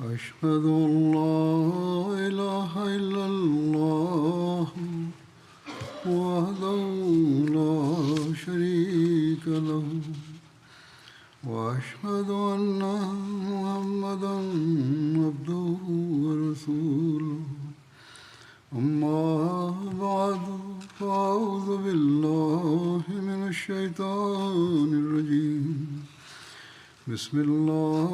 أشهد أن لا إله إلا الله وحده لا شريك له وأشهد أن محمدا عبده ورسوله أما بعد فأعوذ بالله من الشيطان الرجيم بسم الله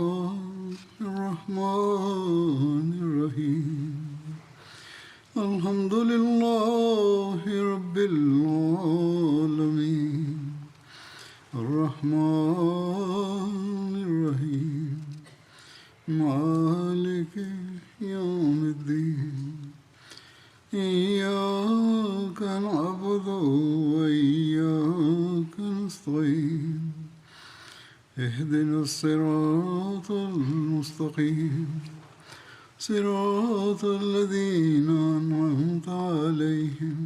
الرحمن الرحيم الحمد لله رب العالمين الرحمن الرحيم مالك يوم الدين إياك نعبد وإياك نستعين اهدنا الصراط المستقيم صراط الذين أنعمت عليهم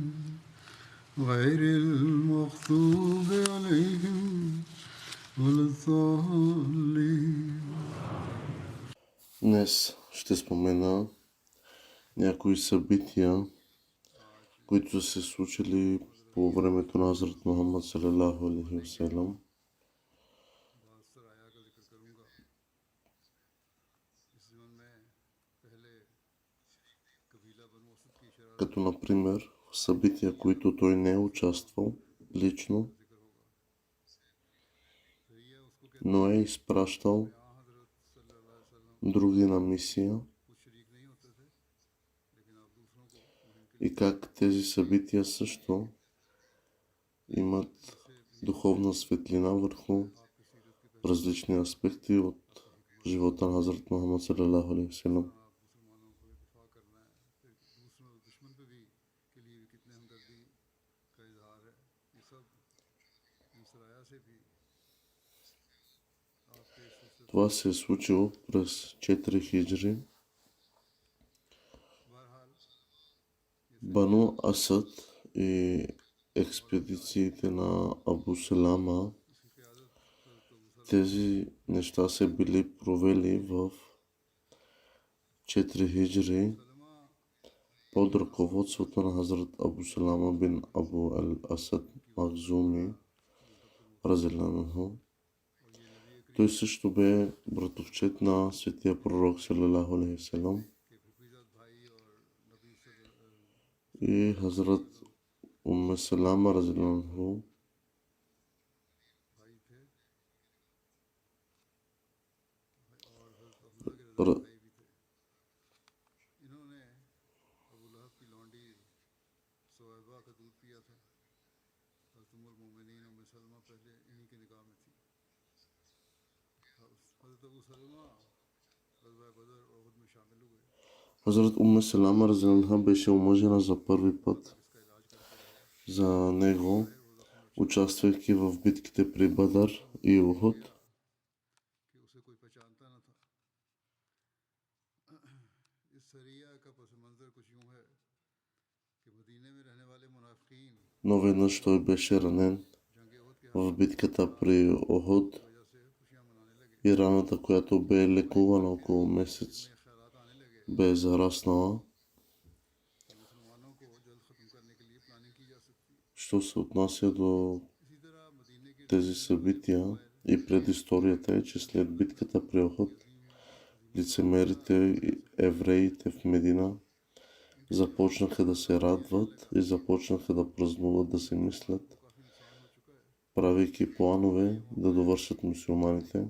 غير المغضوب عليهم ولا الضالين. Днес ще спомена някои събития, които са се случили по времето на Хазрат Мухаммад салалаху алейхи ва салям. Като например събития, които той не е участвал лично, но е изпращал други на мисия, и как тези събития също имат духовна светлина върху различни аспекти от живота на Хазрат Мухаммад салалаху алейхи ва салям. Това се е случило през 4 хиджри. Бану Асад и експедициите на Абу Салама, тези неща се били провели в 4 хиджри под ръководството на Хазрат Абу Салама бин Абу Асад Махзуми разиланаху. Той също бе братовчет на светия пророк салалаху алейхи ва салям и Хазрат Умме Салама разиланаху. Хазрат Умме Салама разиланха беше омъжена за първи път. За него, участвайки в битките при Бадър и Ухуд, но веднъж той беше ранен в битката при Ухуд и раната, която бе лекувана около месец, бе зараснала. Що се отнася до тези събития и предисторията е, че след битката при Ухуд, лицемерите и евреите в Медина започнаха да се радват и започнаха да празнуват, да се мислят, правейки планове да довършат мюсюлманите.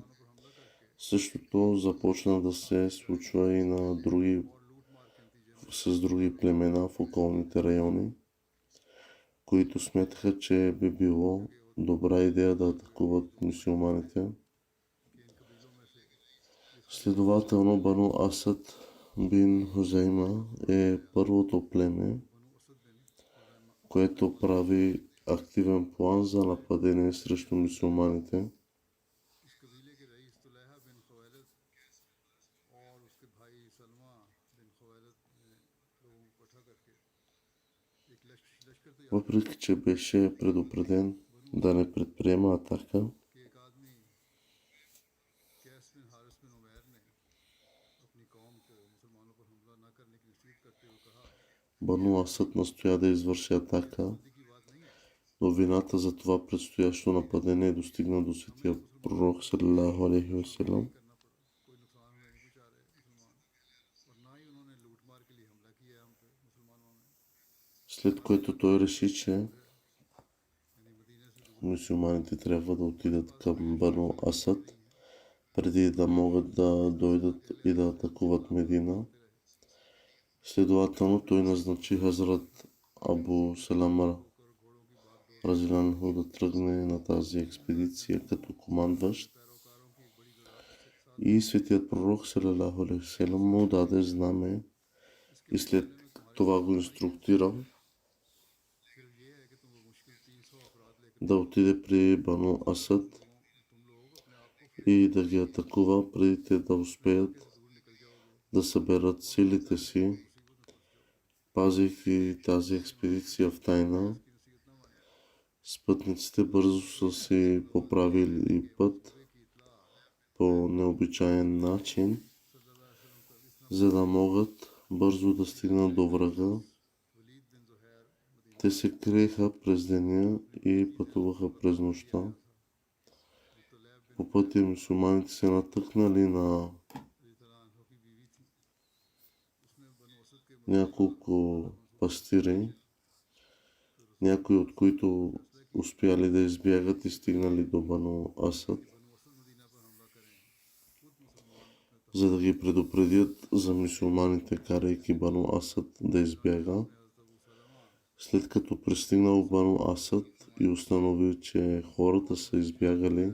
Същото започна да се случва и с други племена в околните райони, които смятаха, че би било добра идея да атакуват мюсюлманите. Следователно, Бану Асад бин Хузейма е първото племе, което прави активен план за нападение срещу мюсюлманите. Въпреки че беше предупреден да не предприема атака, Бану Асад настоя да извърши атака, но вината за това предстоящо нападение достигна до светия пророк салалаху алейхи васелам, след което той реши, че мюсюлманите трябва да отидат към Бану Асад, преди да могат да дойдат и да атакуват Медина. Следователно той назначи Хазрат Абу Салама разиланху да тръгне на тази експедиция като командващ, и светият пророк салалаху алейхи васелам му даде знаме и след това го инструктира да отиде при Бану Асад и да ги атакува преди те да успеят да съберат силите си, пазейки тази експедиция в тайна. Спътниците бързо са си поправили път по необичаен начин, за да могат бързо да стигнат до врага. Те се криеха през деня и пътуваха през нощта. По пътя мюсюлманите се натъкнали на няколко пастири, някои от които успяли да избягат и стигнали до Бану Асад, за да ги предупредят за мюсюлманите, карайки Бану Асад да избяга. След като пристигнал в Бану Асад и установил, че хората са избягали,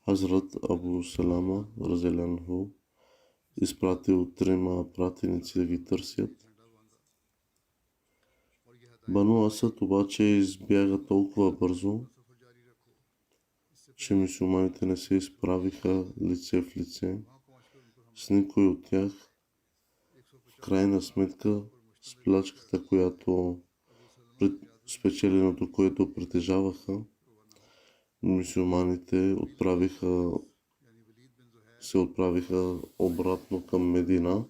Хазрат Абу Салама разиланху изпратил 3 пратеници да ги търсят. Бану Асад обаче избяга толкова бързо, че мюсюлманите не се изправиха лице в лице с никой от тях. В крайна сметка с плячката, спечеленото, което притежаваха, мюсюлманите се отправиха обратно към Медина.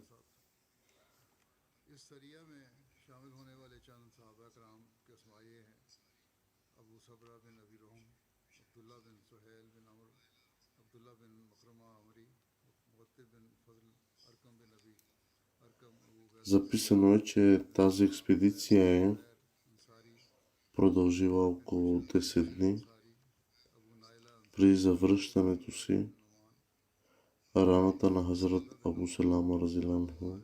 Записано е, че тази експедиция е продължила около 10 дни. При завръщането си, раната на Хазрат Абу Салама разиланху,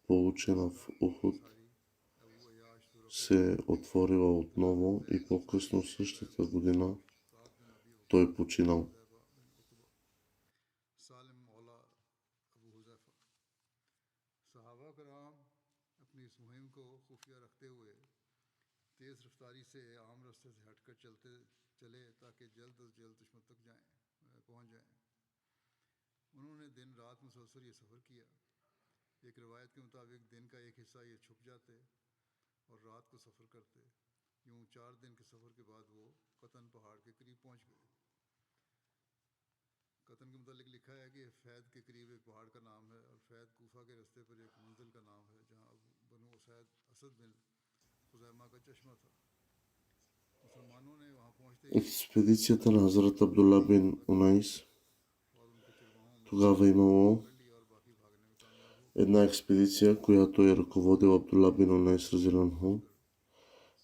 получена в Ухуд, се отворила отново и по-късно същата година той починал. Експедицията на Хазрат Абдулла бин Унайс. Тогава имало една експедиция, която е ръководил Абдулла бин Унайс разиланху.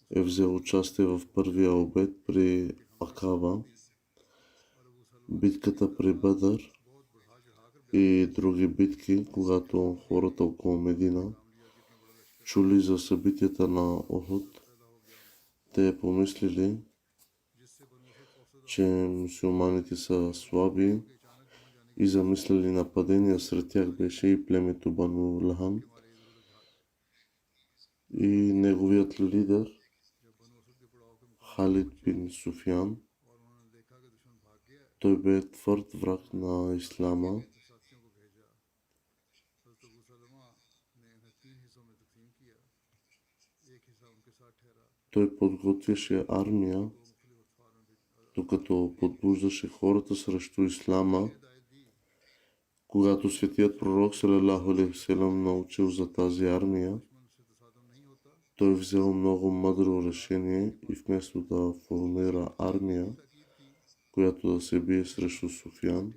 Е взел участие в първия обед при Акаба, битката при Бадър и други битки, когато хората около Медина чули за събитията на Ухуд. Те помислили, че мюсюлманите са слаби и замислили нападения. Сред тях беше и племето Бану Лахан и неговият лидер Халид бин Суфиян. Той бе твърд враг на ислама. Той подготвяше армия, докато подбуждаше хората срещу ислама, Когато светият пророк салалаху алейхи васелам научил за тази армия, той взел много мъдро решение и вместо да формира армия, която да се бие срещу Суфиян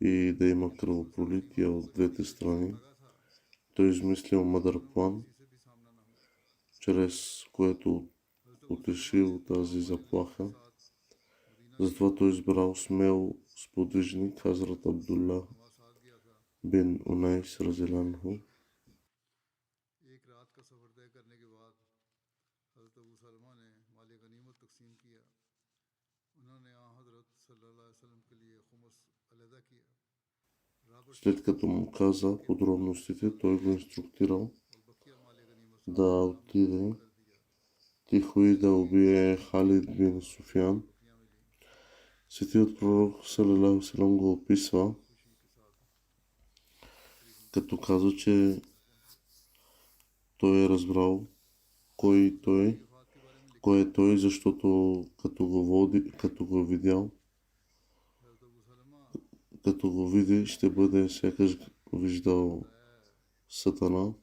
и да има кръвопролития от двете страни, той измислил мъдър план, чрез което утешил тази заплаха. Затова той избрал смел сподвижник Хазрат Абдулла бин Унайс разиланху. След като му каза подробностите, той го инструктирал да отиде тихо и да убие Халид бин Суфиян. Светият пророк салалаху алейхи ва салям го описва, като каза, че той е разбрал кой е той, защото като го види, ще бъде сякаш виждал Сатана.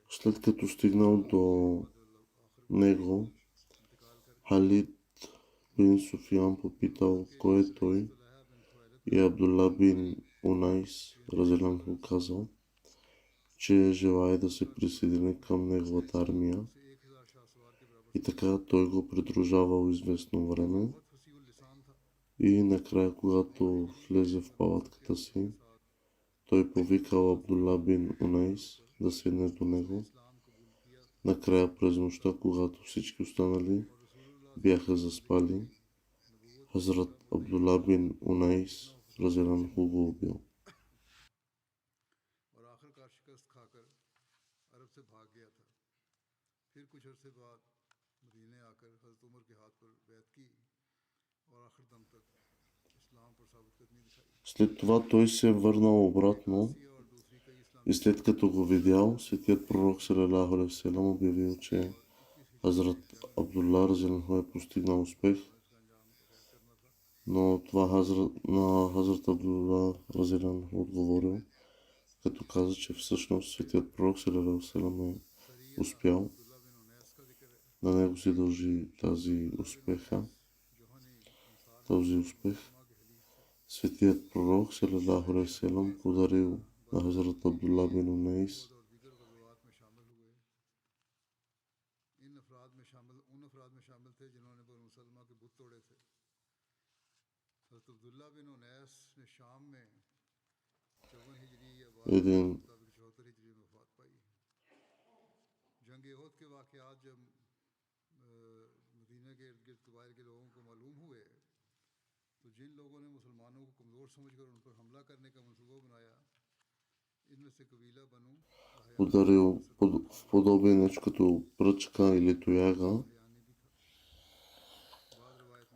След като стигнал до него, Халид бин Суфиян попитал кой е той и Абдулла бин Унайс разиланху казал, че желае да се присъедини към неговата армия. И така той го придружавал известно време и накрая, когато влезе в палатката си, той повикал Абдулла бин Унайс да седне до него. Накрая през нощта, когато всички останали бяха заспали, Хазрат Абдулла бин Унайс разиланху го убил. След това той се върнал обратно и след като го видял, светият пророк салалаху алейхи ва салям обявил, че Хазрат Абдулла разиланху е постигнал успех. Но това на Хазрат Абдулла разиланху отговорил, като каза, че всъщност светият пророк салалаху алейхи ва салям е успял. На него се дължи този успех. Светият пророк салалаху алейхи ва салям подарил на Хазрат Абдулла бин Унайс един ударил в подобие нещо като пръчка или тояга.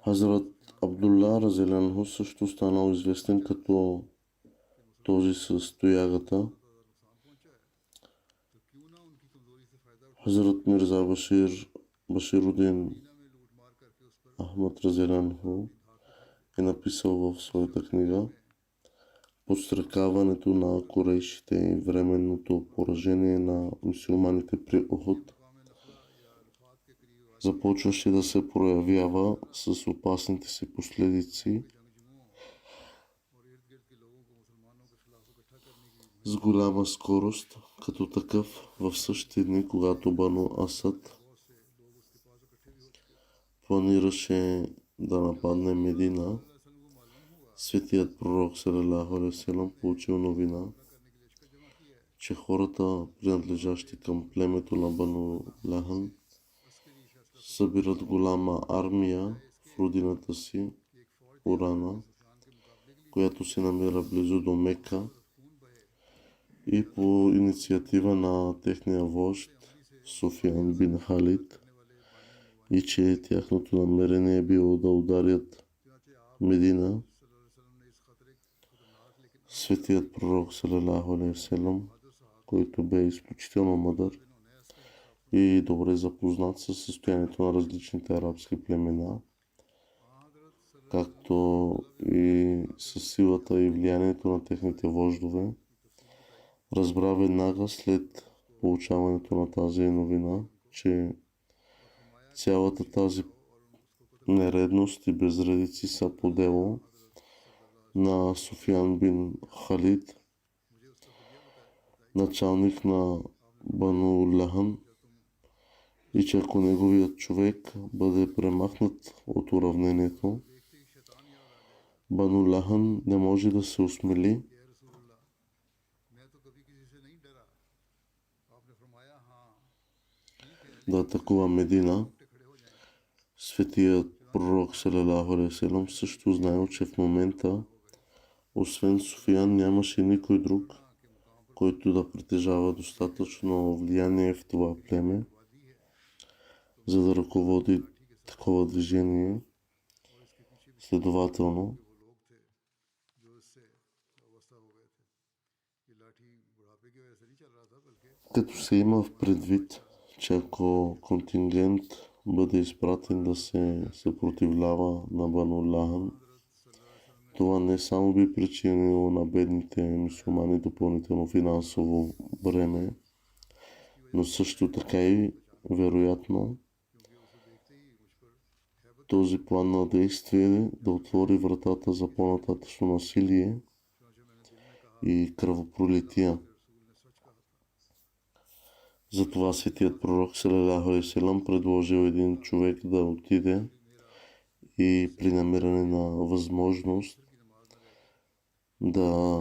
Хазрат Абдулла разиланху също станал известен като този с тоягата. Хазрат Мирза Баширудин Ахмад разиланху е написал в своята книга подстрекаването на корейшите и временното поражение на мюсюлманите при Ухуд започваше да се проявява с опасните си последици с голяма скорост. Като такъв в същите дни, когато Бану Асад планираше да нападне Медина, светият пророк салалаху алейхи ва салям получил новина, че хората, принадлежащи към племето на Бану Лахан, събират голяма армия в родината си, Урана, която се намира близо до Мека, и по инициатива на техния вожд Суфиян бин Халид, и че тяхното намерение е било да ударят Медина. Светият пророк салалаху алейхи ва салям, който бе изключително мъдър и добре запознат със състоянието на различните арабски племена, както и със силата и влиянието на техните вождове, разбра веднага след получаването на тази новина, че цялата тази нередност и безредици са по дело на Суфиян бин Халид, началник на Бану Лахан, и че ако неговият човек бъде премахнат от уравнението, Бану Лахан не може да се осмели да атакува Медина. Светият пророк салалаху алейхи ва салям също знаел, че в момента, освен Суфиян, нямаше никой друг, който да притежава достатъчно влияние в това племе, за да ръководи такова движение. Следователно, като се има в предвид, че ако контингент бъде изпратен да се съпротивлява на Бану Лахан, това не само би причинило на бедните мюсюлмани допълнително финансово бреме, но също така и вероятно този план на действие да отвори вратата за по-нататъчно насилие и кръвопролития. Затова светият пророк салалаху алейхи ва салям предложил един човек да отиде и при намиране на възможност да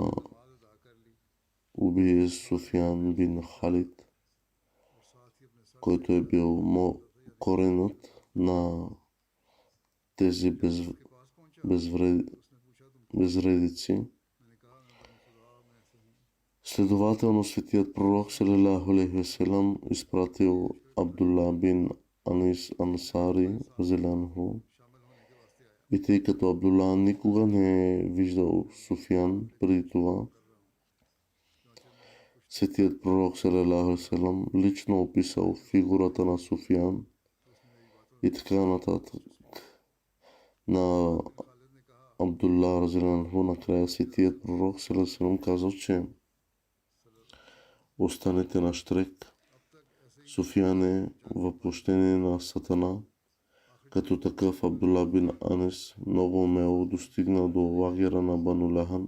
убие Суфиян бин Халид, който е бил коренът на тези безредици. Следователно, светият пророк салалаху алейхи ва салям изпратил Абдулла бин Анис Ансари разелянху, и тъй като Абдулла никога не е виждал Суфиян преди това, светият пророк салалаху алейхи ва салям лично описал фигурата на Суфиян и така нататък на Абдулла разелянху. Накрая светият пророк салалаху алейхи ва салям казал, че останете на щрек. Суфиян е въплъщение на Сатана. Като такъв Абдулла бин Анис много умело достигна до лагера на Бану Лахан,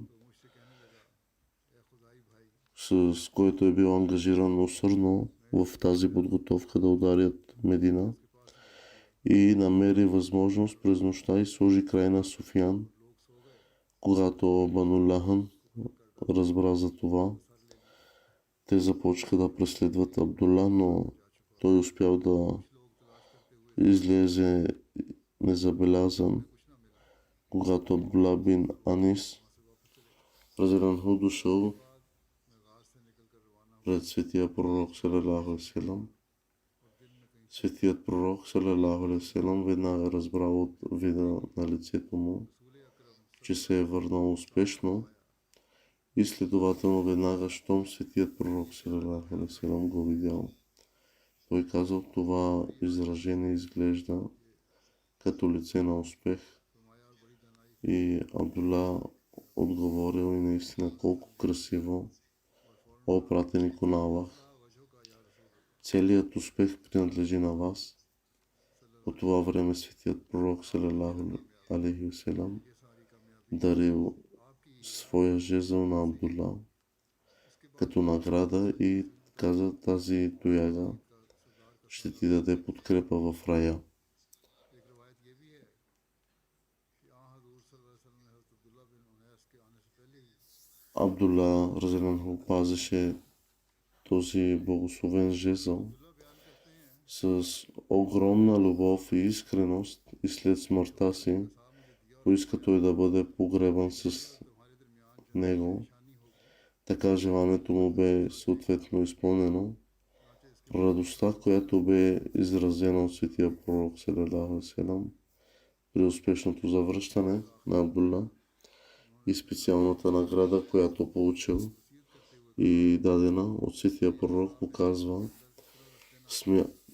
с който е бил ангажиран усърдно в тази подготовка да ударят Медина, и намери възможност през нощта и сложи край на Суфиян. Когато Бану Лахан разбра за това, те започнаха да преследват Абдулла, но той успял да излезе незабелязан. Когато Абдулла бин Анис разелянху дошъл пред светия пророк салалаху алейхи ва салям, светият пророк салалаху алейхи ва салям веднага разбрал от вида на лицето му, че се е върнал успешно, и следователно веднага, щом светият пророк салалаху алейхи ва салям го видял, той казал, това изражение изглежда като лице на успех. И Абдулла отговорил, и наистина колко красиво, о пратенико на Аллах, целият успех принадлежи на вас. По това време светият пророк салалаху алейхи ва салям дарил своя жезъл на Абдулла като награда и каза, тази тояга ще ти даде подкрепа в рая. Абдулла разелянху пазеше този благословен жезъл с огромна любов и искреност и след смъртта си поиска той да бъде погребан с него. Така желанието му бе съответно изпълнено. Радостта, която бе изразена от светия пророк салалаху алейхи ва салям при успешното завръщане на Абдулла и специалната награда, която получил и дадена от светия пророк, показва,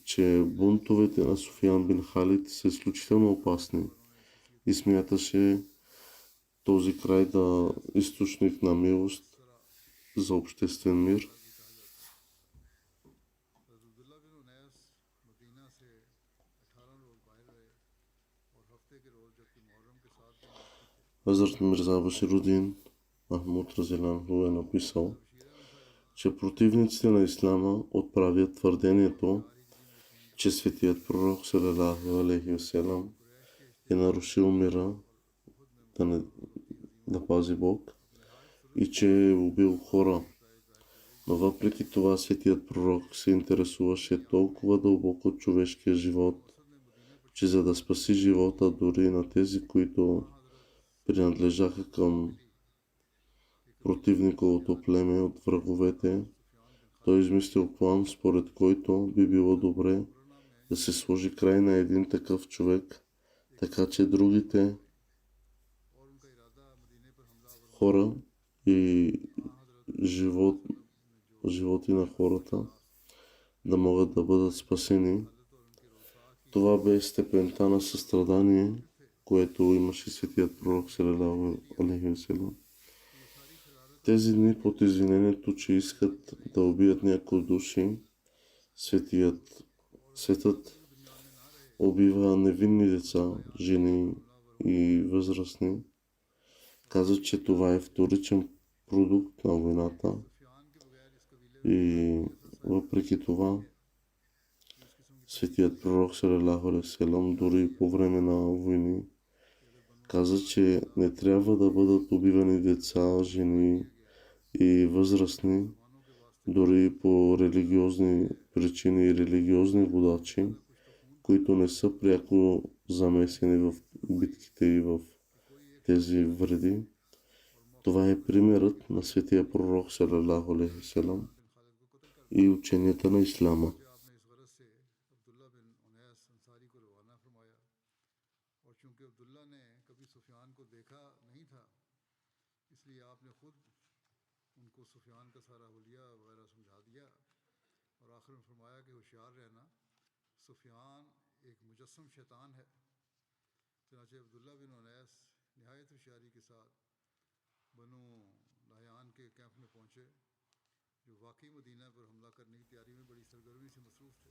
че бунтовете на Суфиян бин Халид са изключително опасни и смяташе този край да източник на милост за обществен мир. Хазрат Мирза Баширудин Махмуд разияллаху е написал, че противниците на исляма отправят твърдението, че светият пророк салалаху алейхи ва салям е нарушил мира, да пази Бог, и че е убил хора. Но въпреки това светият пророк се интересуваше толкова дълбоко от човешкия живот, че за да спаси живота дори на тези, които принадлежаха към противниковото племе от враговете, той измислил план, според който би било добре да се сложи край на един такъв човек, така че другите хора и животи на хората да могат да бъдат спасени. Това бе степента на състрадание, което имаше светият пророк салалаху алейхи ва салям. Тези дни под извинението, че искат да убият някои души, светът убива невинни деца, жени и възрастни. Каза, че това е вторичен продукт на войната и въпреки това светият пророк салалаху алейхи ва салям дори по време на войни каза, че не трябва да бъдат убивани деца, жени и възрастни, дори по религиозни причини и религиозни водачи, които не са пряко замесени в битките и в тези вреди. Това е примерът на светия пророк салалаху алейхи ва салям и ученията на исляма.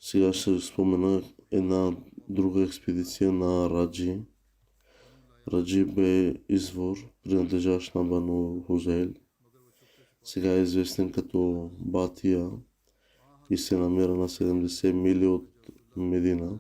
Сега ще спомена една друга експедиция на Раджи. Раджи бе извор, принадлежащ на Бану Хузейл. Сега е известен като Батия и се намира на 70 мили от Медина.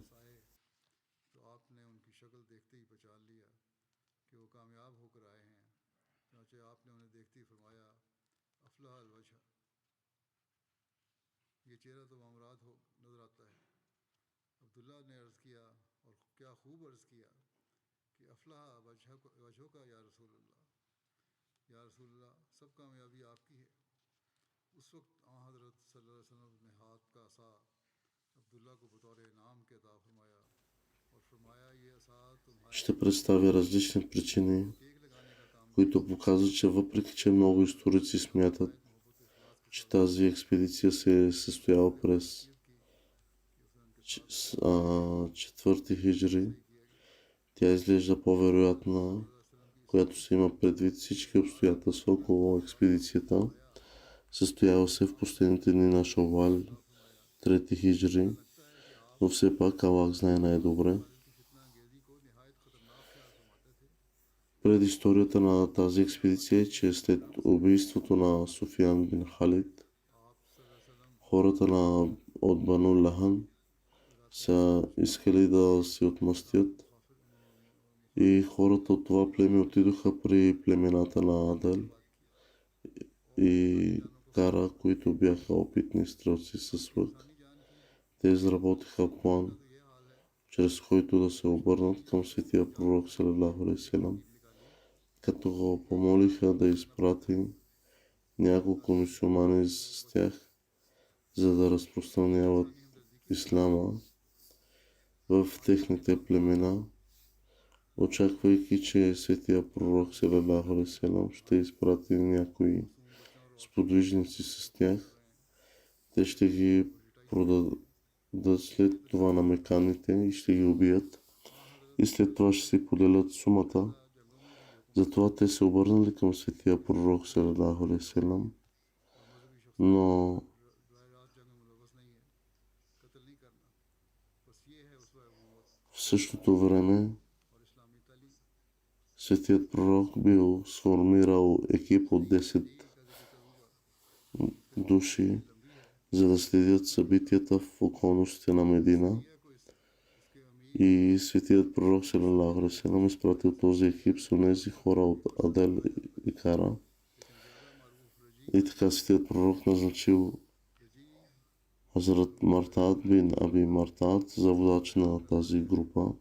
Ще представя различни причини, които показват, че въпреки че много историци смятат, че тази експедиция се е състояла през 4 хиджри, тя изглежда по-вероятна, която се има предвид всички обстоятелства около експедицията. Състояла се в последните дни на Шавал, 3 хиджри, но все пак Аллах знае най-добре. Предисторията на тази експедиция е, че след убийството на Суфиян бин Халид, хората от Бану Лахан са искали да се отмъстят и хората от това племе отидоха при племената на Адел и кара, които бяха опитни стрелци със лък. Те изработиха план, чрез който да се обърнат към светия пророк салалаху алейхи селам, като го помолиха да изпрати няколко мюсюлмани с тях, за да разпространяват исляма в техните племена, очаквайки, че светия пророк салалаху алейхи селам ще изпрати някои сподвижници с тях. Те ще ги продадат след това на меканите и ще ги убият. И след това ще си поделят сумата. Затова те се обърнали към светия пророк салалаху алейхи селам, но в същото време светият пророк бил сформирал екип от 10 души, за да следят събитията в околностите на Медина. И светият пророк салалаху алейхи селам изпратил този екип с онези хора от Адел и Кара. И така светият пророк назначил Хазрат Мартад бин Аби Мартад за водач на тази група.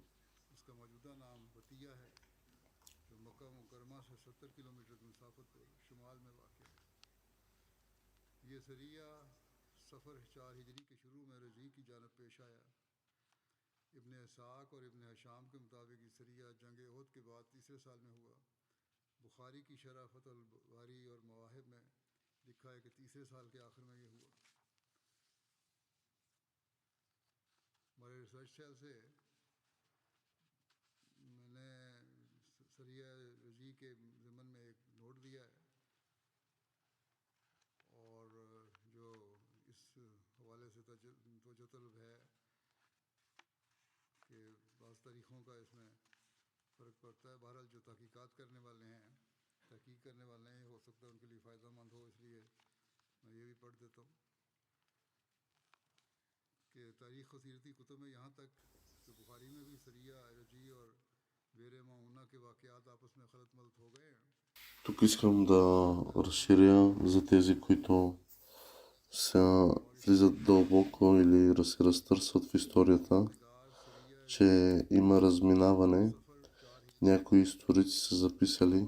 Тук искам да разширя за тези, които се влизат дълбоко или се разтърсват в историята, че има разминаване. Някои историци са записали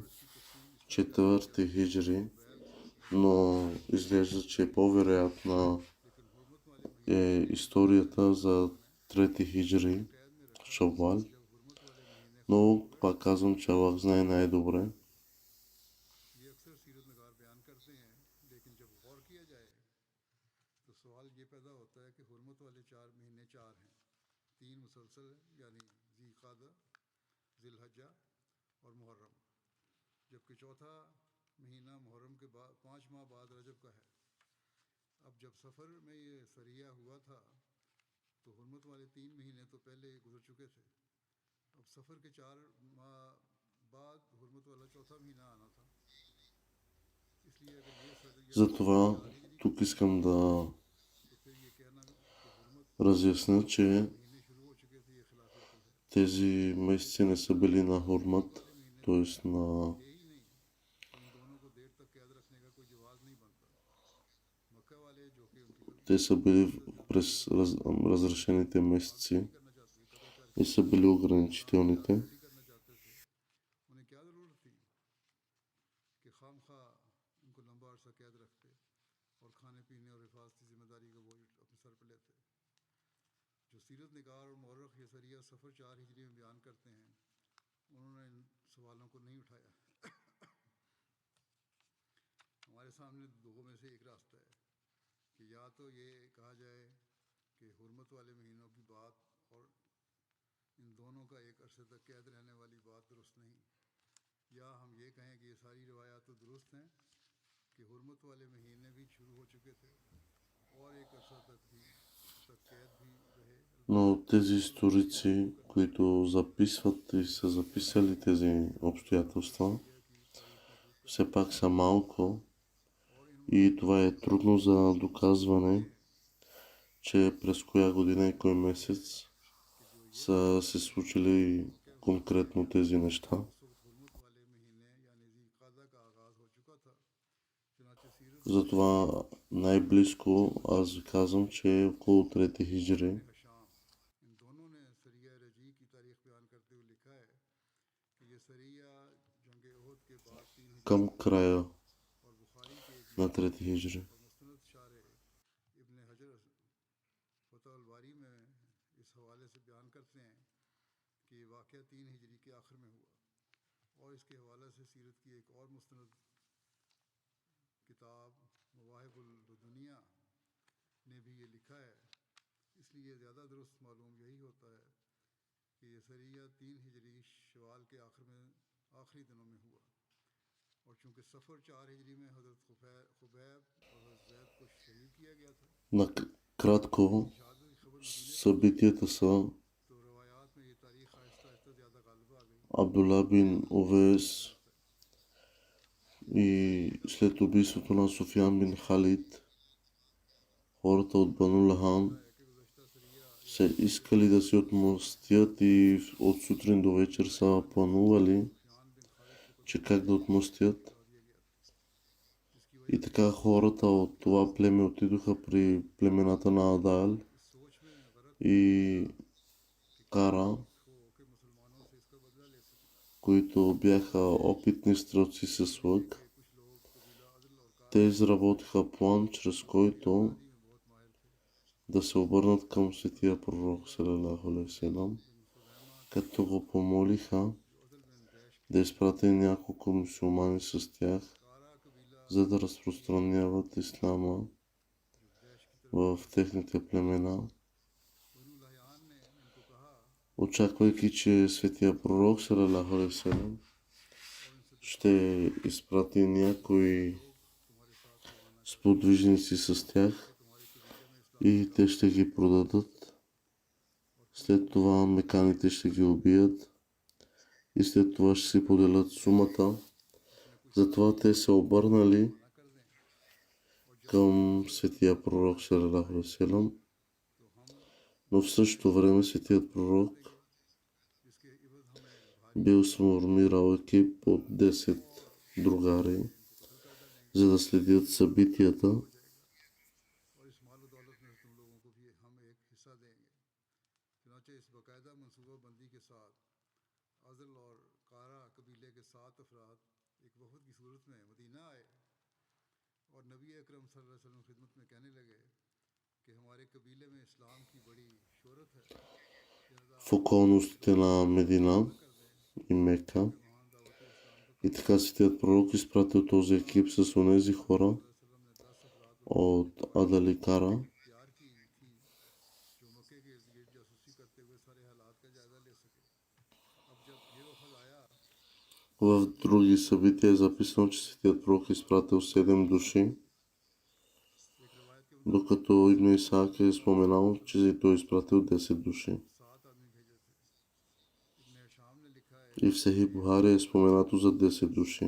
4 хиджри, но изглежда, че е по-вероятна историята за 3 хиджри, Шаввал. Но пак казвам, че Аллах знае най-добре. Затова тук искам да разясня, че тези месеци не са били на хурмат, т.е. на те са били през разрешените месеци и са били ограничителните. Но тези историци, които записват и са записали тези обстоятелства, все пак са малко и това е трудно за доказване, че през коя година и кой месец са се случили конкретно тези неща. Затова най-близко аз ви казвам, че е около 3 хиджри. हशाम इन दोनों ने सरिया रजी की तारीख बयान करते हुए लिखा है कि ये सरिया जंग ओहद के बाद 3 Към हिजरी края और बुखारी के एक на नकल 3 хиджри. और मुस्तनद शारे इब्न हजर फतह अल बारी में इस हवाले से बयान करते हैं कि ये वाक़या 3 हिजरी के आखिर में हुआ और इसके हवाले से सीरत की एक और मुस्तनद किताब मवाहिबुल दुनिया ने भी ये लिखा है। इसलिए ज़्यादा दुरुस्त मालूम यही होता है कि ये सरिया 3 हिजरी शवाल के आखिर में आखिरी दिनों में हुआ और चूँकि सफ़र 4 हिजरी में हज़रत खुबैब और हज़रत ज़ैद को शहीद किया गया था, Накратко, शहादत की खबर मदीने से събитията са तो रवायात में ये तारीख आहिस्ता आहिस्ता ज़्यादा गालिब आ गई। Абдула бин Увес и след убийството на Софиян бин Халид, хората от Бану Лахан है कि गुज़श्ता सरिया са искали да се отмъстят и от сутрин до вечер са планували, सुफियान बिन खालिद को कत्ल че как да отмъстят. करा दिया गया था, जिसकी И वजह से така хората от това племе отидоха при племената на Адал इस सोच में गरक и Кара, हो कि मुसलमानों से इसका बदला ले सके। които бяха опитни стрелци с лък. के कुछ लोग कबीला अदल और कार Те изработиха план, чрез който आदि में बहुत माहिर थे। да се обърнат към светия пророк салалаху алейхи ва салям, बिन खुज़ैमा като го помолиха जो अदल बिन दैश да изпрати няколко мусулмани с тях, कारा कबीला за да разпространяват ислама जो दैश की तरफ в техните племена, बनु लहयान ने इनको कहा очаквайки, че светия пророк салалаху алейхи ва салям और इनसे ще изпрати някои तुम्हारे साथ रवाना сподвижници с тях तुम्हारे कबीले में इस्लाम и те ще ги продадат. След това меканите ще ги убият и след това ще си поделят сумата. Затова те се обърнали ना कर दें към светия пророк салалаху алейхи ва салям, तो हम но в същото време светият пророк इसके इवज हमें भारी бил сформирал екип от 10 другари, इनको कत्ल कर डालेंगे за да следят събитията. और इस माल दौलत में तुम लोगों को भी हम एक हिस्सा देंगे। चुनाचे इस बाकायदा मनसूबा बंदी के साथ अज़ल और कारा कबीले के 7 अफराद एक वफद की सूरत में मदीना आए और नबी अकरम सल्लल्लाहु अलैहि वसल्लम खिदमत में कहने लगे कि हमारे कबीले में इस्लाम की बड़ी शोहरत है, लिहाजा В околностите на Медина कर दें и Мека. वहाँ दावत इस्लाम को И така светият пророк изпратил този екип с онези хора वसल्लम ने 10 अफराद от Адаликара, तैयार की थी जो मक्के के इर्द गिर्द जासूसी करते हुए सारे हालात का जायजा ले सके। अब जब ये वफद आया в други събития е записано, че светият пророк е изпратил 7 души, एक रिवायत के докато Ибн Исаак е споменал, че той е изпратил 10 души. 7 आदमी भेजे थे। इब्न शाम ने लिखा है И в Сахих Бухари е споменато за 10 души.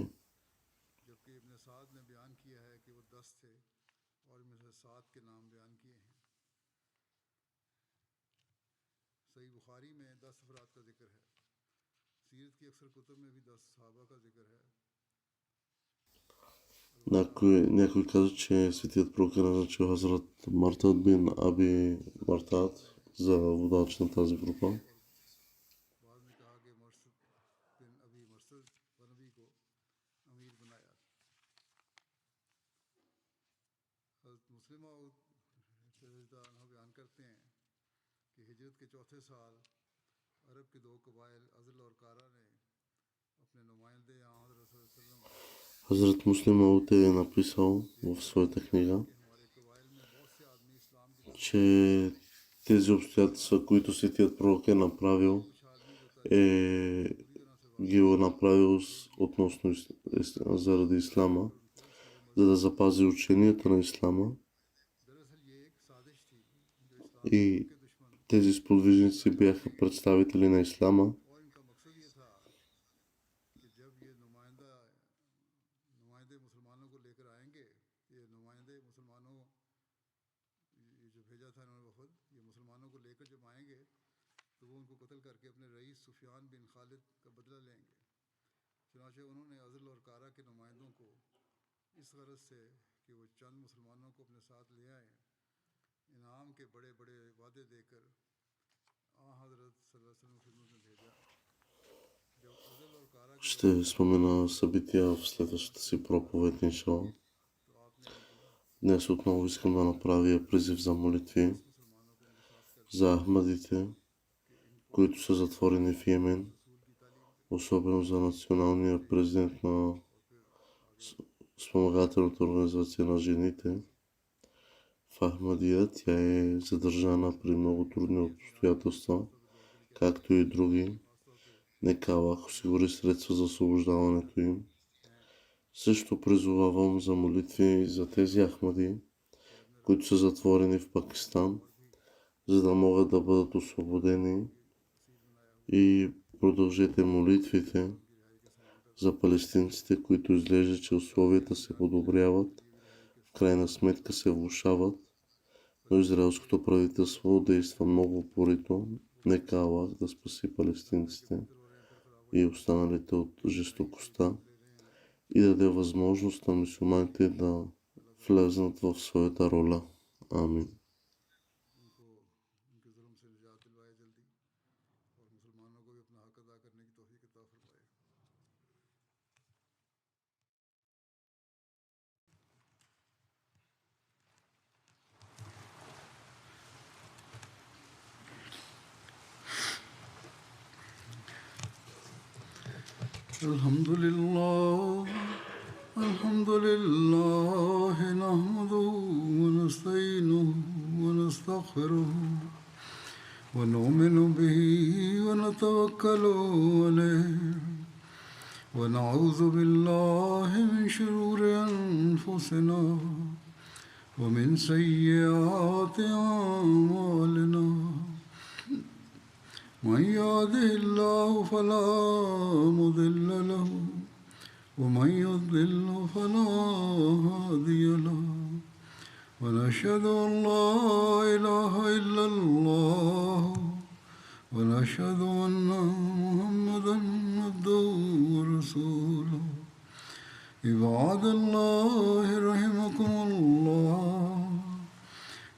जबकि इब्न साद ने बयान किया है कि वो 10 थे और इनमें से 7 के नाम बयान किए हैं। सही बुखारी में 10 अफराद का जिक्र है। सीरत की अक्सर कुतुब में भी 10 सहाबा का जिक्र है। Някой каза, че светият пророк е назначил Хазрат Мартад бин Аби Мартад за водач на тази група. बाद में कहा कि मरसद बिन अबी मरसद गनवी को अमीर बनाया। हज़रत मुस्लिम बयान करते हैं कि हिजरत के चौथे साल अरब के 2 कबाइल अज़ल और कारा ने अपने नुमाइंदे यहाँ हज़रत सल्लल्लाहु अलैहि वसल्लम Хазрат Муслим Ауд е написал в своята книга, कि हमारे कबाइल में बहुत से आदमी इस्लाम की तरफ че тези обстоятелства, които светият пророк е направил, कुछ आदमी जो е ги е направил относно заради ислама, за да запази ученията на ислама. दरअसल ये एक साजिश थी जो इस्लाम И के दुश्मन тези сподвижници бяха представители на ислама. और इनका मकसद ये था कि जब ये नुमाइंदे मुसलमानों को लेकर आएंगे, ये नुमाइंदे मुसलमानों ये जो भेजा था इन्होंने वफद, ये मुसलमानों को लेकर जब आएंगे तो वो उनको कत्ल करके अपने रईस सुफियान बिन खालिद का बदला लेंगे। चुनाचे उन्होंने अज़ल और कारा के नुमाइंदों को इस गरज से कि वो चंद मुसलमानों को अपने साथ ले आए, इनाम के बड़े बड़े वादे देकर हज़रत सल्लल्लाहु अलैहि वसल्लम की खिदमत में भेजा। जब अज़ल और कारा के Ще спомена събития в следващата си проповед, иншалла. तो आपने उनको Днес отново искам да направя призив за молитви मुसलमानों को उनके साथ कर за ахмадите, които са затворени в Йемен, रसूल की तालीम पे особено за националния президент на спомагателната организация на жените в Ахмадия. Тя е задържана при много трудни обстоятелства, както и други. Нека Аллах осигури средства за освобождаването им. Също призовавам за молитви за тези ахмади, които са затворени в Пакистан, за да могат да бъдат освободени, и продължете молитвите за палестинците, които изглежда, че условията се подобряват, в крайна сметка се влошават, но израелското правителство действа много упорито. Нека Аллах да спаси палестинците и останалите от жестокостта и да даде възможност на мюсюлманите да влезнат в своята роля. Амин. उनको उनके जुल्म से निजात दिलवाए जल्दी, और मुसलमानों को भी अपना हक अदा करने की तौफीक अता फरमाए। الحمد لله نحمده ونستعينه ونستغفره ونؤمن به ونتوكل عليه ونعوذ بالله من شرور أنفسنا ومن سيئات أعمالنا من يهده الله فلا مضل له ومن يضلل فلا هادي له ونشهد أن لا إله إلا الله ونشهد أن محمدا عبده ورسوله عباد الله رحمكم الله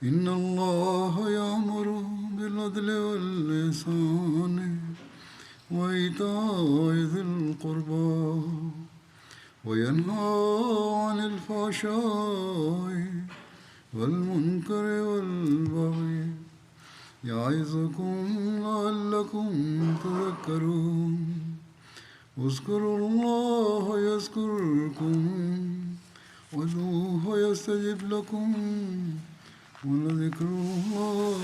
إن الله يأمر بالعدل والإحسان وإيتاء ذي القربى وينهى عن الفحشاء والمنكر والبغي يعظكم لعلكم تذكرون اذكروا الله يذكركم وادعوه يستجب لكم ولذكر الله